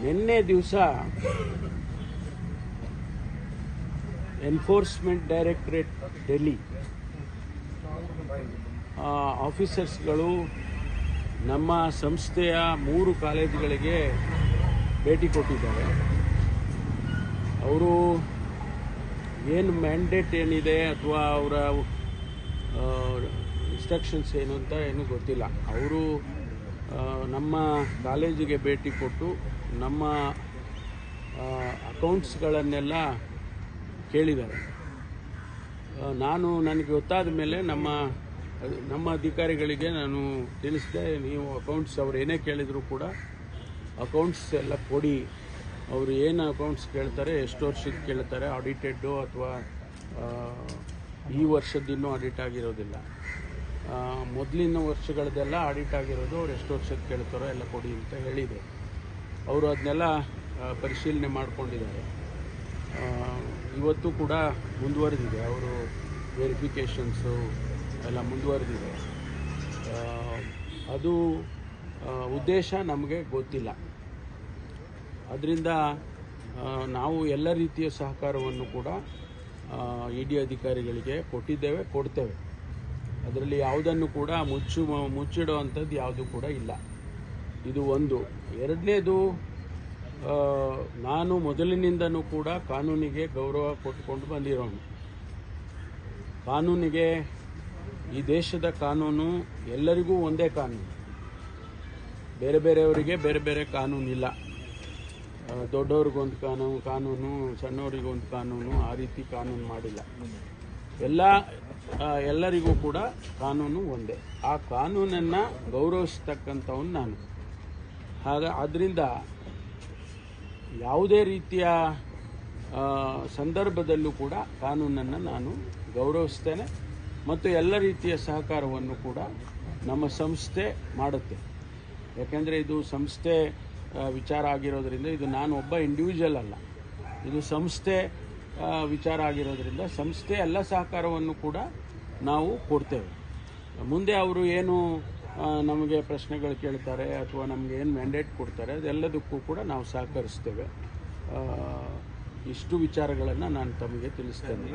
ನಿನ್ನೆ ದಿವಸ enforcement directorate Delhi ಆಫೀಸರ್ಸ್ಗಳು ನಮ್ಮ ಸಂಸ್ಥೆಯ 3 ಕಾಲೇಜುಗಳಿಗೆ ಭೇಟಿ ಕೊಟ್ಟಿದ್ದಾರೆ. ಅವರು ಏನು ಮ್ಯಾಂಡೇಟ್ ಏನಿದೆ ಅಥವಾ ಅವರ ಇನ್ಸ್ಟ್ರಕ್ಷನ್ಸ್ ಏನು ಅಂತ ಏನೂ ಗೊತ್ತಿಲ್ಲ. ಅವರು ನಮ್ಮ ಕಾಲೇಜಿಗೆ ಭೇಟಿ ಕೊಟ್ಟು ನಮ್ಮ ಅಕೌಂಟ್ಸ್ಗಳನ್ನೆಲ್ಲ ಕೇಳಿದ್ದಾರೆ. ನನಗೆ ಗೊತ್ತಾದ ಮೇಲೆ ನಮ್ಮ ಅಧಿಕಾರಿಗಳಿಗೆ ನಾನು ತಿಳಿಸಿದೆ, ನೀವು ಅಕೌಂಟ್ಸ್ ಅವ್ರು ಏನೇ ಕೇಳಿದರೂ ಕೂಡ ಅಕೌಂಟ್ಸ್ ಎಲ್ಲ ಕೊಡಿ. ಅವರು ಏನು ಅಕೌಂಟ್ಸ್ ಕೇಳ್ತಾರೆ, ಎಷ್ಟು ವರ್ಷಕ್ಕೆ ಕೇಳ್ತಾರೆ, ಆಡಿಟೆಡ್ಡು ಅಥವಾ ಈ ವರ್ಷದಿನ್ನೂ ಆಡಿಟ್ ಆಗಿರೋದಿಲ್ಲ, ಮೊದಲಿನ ವರ್ಷಗಳದೆಲ್ಲ ಆಡಿಟ್ ಆಗಿರೋದು, ಅವ್ರು ಎಷ್ಟು ವರ್ಷಕ್ಕೆ ಕೇಳ್ತಾರೋ ಎಲ್ಲ ಕೊಡಿ ಅಂತ ಹೇಳಿದೆ. ಅವರು ಅದನ್ನೆಲ್ಲ ಪರಿಶೀಲನೆ ಮಾಡಿಕೊಂಡಿದ್ದಾರೆ. ಇವತ್ತು ಕೂಡ ಮುಂದುವರೆದಿದೆ, ಅವರು ವೆರಿಫಿಕೇಷನ್ಸು ಎಲ್ಲ ಮುಂದುವರೆದಿದೆ. ಅದು ಉದ್ದೇಶ ನಮಗೆ ಗೊತ್ತಿಲ್ಲ. ಅದರಿಂದ ನಾವು ಎಲ್ಲ ರೀತಿಯ ಸಹಕಾರವನ್ನು ಕೂಡ ಇಡಿ ಅಧಿಕಾರಿಗಳಿಗೆ ಕೊಡ್ತೇವೆ. ಅದರಲ್ಲಿ ಯಾವುದನ್ನು ಕೂಡ ಮುಚ್ಚಿಡುವಂಥದ್ದು ಯಾವುದೂ ಕೂಡ ಇಲ್ಲ. ಇದು ಒಂದು. ಎರಡನೇದು, ನಾನು ಮೊದಲಿನಿಂದನೂ ಕೂಡ ಕಾನೂನಿಗೆ ಗೌರವ ಕೊಟ್ಟುಕೊಂಡು ಬಂದಿರೋನು. ಕಾನೂನಿಗೆ, ಈ ದೇಶದ ಕಾನೂನು ಎಲ್ಲರಿಗೂ ಒಂದೇ ಕಾನೂನು, ಬೇರೆ ಬೇರೆಯವರಿಗೆ ಬೇರೆ ಬೇರೆ ಕಾನೂನಿಲ್ಲ. ದೊಡ್ಡವ್ರಿಗೊಂದು ಕಾನೂನು, ಸಣ್ಣವರಿಗೊಂದು ಕಾನೂನು, ಆ ರೀತಿ ಕಾನೂನು ಮಾಡಿಲ್ಲ. ಎಲ್ಲರಿಗೂ ಕೂಡ ಕಾನೂನು ಒಂದೇ. ಆ ಕಾನೂನನ್ನು ಗೌರವಿಸ್ತಕ್ಕಂಥವನು ನಾನು. ಆದ್ದರಿಂದ ಯಾವುದೇ ರೀತಿಯ ಸಂದರ್ಭದಲ್ಲೂ ಕೂಡ ಕಾನೂನನ್ನು ನಾನು ಗೌರವಿಸ್ತೇನೆ ಮತ್ತು ಎಲ್ಲ ರೀತಿಯ ಸಹಕಾರವನ್ನು ಕೂಡ ನಮ್ಮ ಸಂಸ್ಥೆ ಮಾಡುತ್ತೆ. ಯಾಕೆಂದರೆ ಇದು ಸಂಸ್ಥೆ ವಿಚಾರ ಆಗಿರೋದ್ರಿಂದ, ಇದು ನಾನು ಒಬ್ಬ ಇಂಡಿವಿಜುವಲ್ ಅಲ್ಲ, ಇದು ಸಂಸ್ಥೆ ವಿಚಾರ ಆಗಿರೋದ್ರಿಂದ ಸಂಸ್ಥೆ ಎಲ್ಲ ಸಹಕಾರವನ್ನು ಕೂಡ ನಾವು ಕೊಡ್ತೇವೆ. ಮುಂದೆ ಅವರು ಏನು ನಮಗೆ ಪ್ರಶ್ನೆಗಳು ಕೇಳ್ತಾರೆ ಅಥವಾ ನಮಗೆ ಏನು ಮ್ಯಾಂಡೇಟ್ ಕೊಡ್ತಾರೆ ಅದೆಲ್ಲದಕ್ಕೂ ಕೂಡ ನಾವು ಸಹಕರಿಸ್ತೇವೆ. ಇಷ್ಟು ವಿಚಾರಗಳನ್ನು ನಾನು ತಮಗೆ ತಿಳಿಸ್ತೇನೆ.